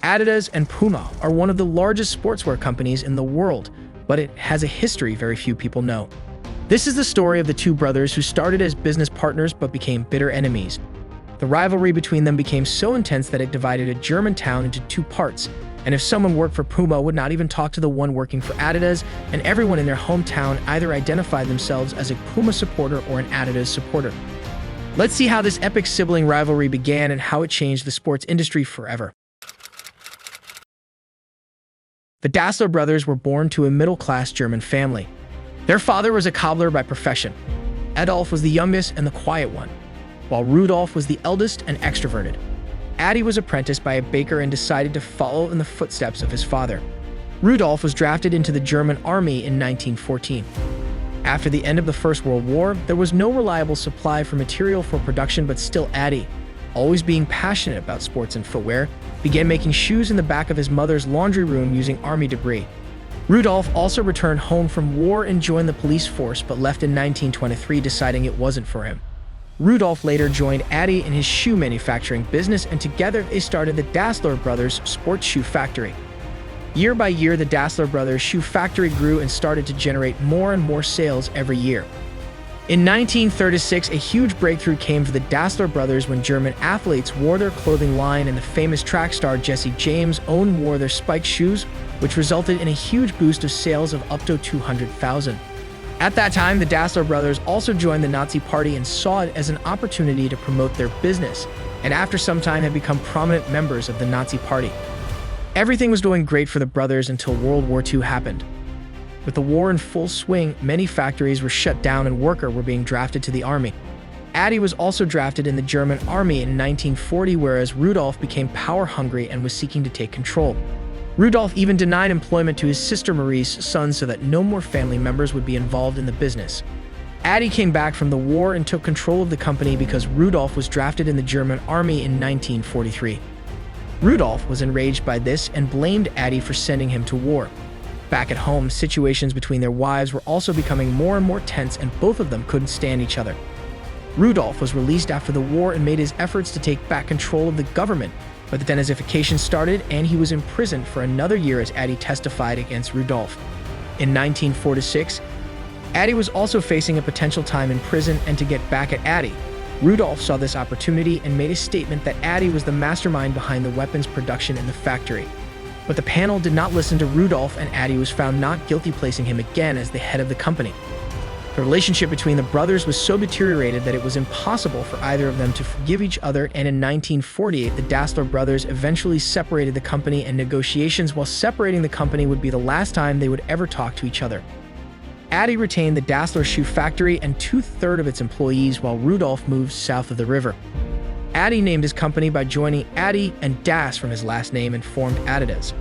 Adidas and Puma are one of the largest sportswear companies in the world, but it has a history very few people know. This is the story of the two brothers who started as business partners but became bitter enemies. The rivalry between them became so intense that it divided a German town into two parts, and if someone worked for Puma would not even talk to the one working for Adidas, and everyone in their hometown either identified themselves as a Puma supporter or an Adidas supporter. Let's see how this epic sibling rivalry began and how it changed the sports industry forever. The Dassler brothers were born to a middle-class German family. Their father was a cobbler by profession. Adolf was the youngest and the quiet one, while Rudolf was the eldest and extroverted. Adi was apprenticed by a baker and decided to follow in the footsteps of his father. Rudolf was drafted into the German army in 1914. After the end of the First World War, there was no reliable supply for material for production, but still Adi, always being passionate about sports and footwear, began making shoes in the back of his mother's laundry room using army debris. Rudolf also returned home from war and joined the police force, but left in 1923, deciding it wasn't for him. Rudolf later joined Adi in his shoe manufacturing business, and together they started the Dassler Brothers sports shoe factory. Year by year, the Dassler Brothers shoe factory grew and started to generate more and more sales every year. In 1936, a huge breakthrough came for the Dassler brothers when German athletes wore their clothing line, and the famous track star Jesse James' own wore their spiked shoes, which resulted in a huge boost of sales of up to 200,000. At that time, the Dassler brothers also joined the Nazi Party and saw it as an opportunity to promote their business, and after some time had become prominent members of the Nazi Party. Everything was going great for the brothers until World War II happened. With the war in full swing, many factories were shut down and workers were being drafted to the army. Adi was also drafted in the German army in 1940, whereas Rudolf became power-hungry and was seeking to take control. Rudolf even denied employment to his sister Marie's son so that no more family members would be involved in the business. Adi came back from the war and took control of the company because Rudolf was drafted in the German army in 1943. Rudolf was enraged by this and blamed Adi for sending him to war. Back at home, situations between their wives were also becoming more and more tense, and both of them couldn't stand each other. Rudolf was released after the war and made his efforts to take back control of the government, but the Denizification started and he was imprisoned for another year as Adi testified against Rudolf. In 1946, Adi was also facing a potential time in prison, and to get back at Adi, Rudolf saw this opportunity and made a statement that Adi was the mastermind behind the weapons production in the factory. But the panel did not listen to Rudolf, and Adi was found not guilty, placing him again as the head of the company. The relationship between the brothers was so deteriorated that it was impossible for either of them to forgive each other, and in 1948, the Dassler brothers eventually separated the company, and negotiations while separating the company would be the last time they would ever talk to each other. Adi retained the Dassler shoe factory and 2/3 of its employees, while Rudolf moved south of the river. Adi named his company by joining Adi and Das from his last name and formed Adidas.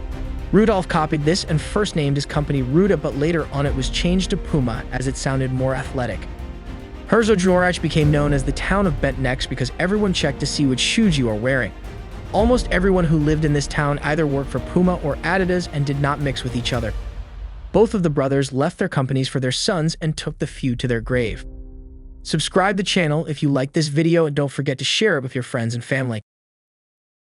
Rudolf copied this and first named his company Ruda, but later on it was changed to Puma as it sounded more athletic. Herzogenaurach became known as the town of bent necks because everyone checked to see which shoes you are wearing. Almost everyone who lived in this town either worked for Puma or Adidas and did not mix with each other. Both of the brothers left their companies for their sons and took the feud to their grave. Subscribe to the channel if you like this video, and don't forget to share it with your friends and family.